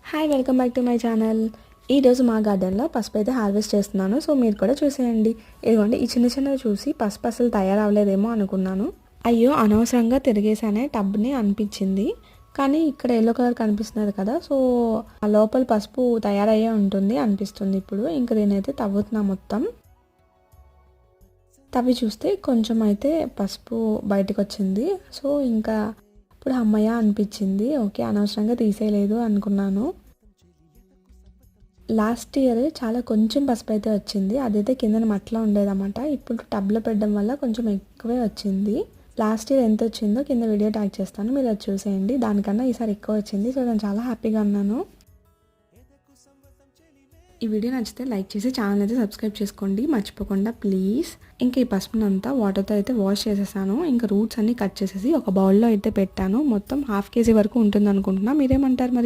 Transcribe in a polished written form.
Hi welcome back to my channel. ఈరోజు మా గార్డెన్లో పసుపు అయితే హార్వెస్ట్ చేస్తున్నాను. సో మీరు కూడా చూసేయండి. ఇదిగోండి, ఈ చిన్న చిన్నవి చూసి పసుపు అసలు తయారవ్వలేదేమో అనుకున్నాను. అయ్యో అనవసరంగా తిరిగేసానే టబ్ని అనిపించింది. కానీ ఇక్కడ ఎల్లో కలర్ కనిపిస్తున్నది కదా, సో ఆ లోపల పసుపు తయారయ్యే ఉంటుంది అనిపిస్తుంది. ఇప్పుడు ఇంకా నేనైతే తవ్వుతున్నా మొత్తం. తవ్వి చూస్తే కొంచెం అయితే పసుపు బయటకు వచ్చింది. సో ఇంకా ఇప్పుడు అమ్మయ్య అనిపించింది. ఓకే, అనవసరంగా తీసేయలేదు అనుకున్నాను. లాస్ట్ ఇయర్ చాలా కొంచెం పసుపు అయితే వచ్చింది. అదైతే కిందన మట్టిలో ఉండేదన్నమాట. ఇప్పుడు టబ్లో పెట్టడం వల్ల కొంచెం ఎక్కువే వచ్చింది. లాస్ట్ ఇయర్ ఎంత వచ్చిందో కింద వీడియో ట్యాగ్ చేస్తాను, మీరు అది చూసేయండి. దానికన్నా ఈసారి ఎక్కువ వచ్చింది. సో నేను చాలా హ్యాపీగా ఉన్నాను. ఈ వీడియో నచ్చితే లైక్ చేసి ఛానల్ అయితే సబ్స్క్రైబ్ చేసుకోండి మర్చిపోకుండా ప్లీజ్. ఇంకా ఈ పసుపునంతా వాటర్తో అయితే వాష్ చేసేసాను. ఇంకా రూట్స్ అన్ని కట్ చేసేసి ఒక బౌల్లో అయితే పెట్టాను. మొత్తం 1/2 kg వరకు ఉంటుంది అనుకుంటున్నా. మీరేమంటారు మరి?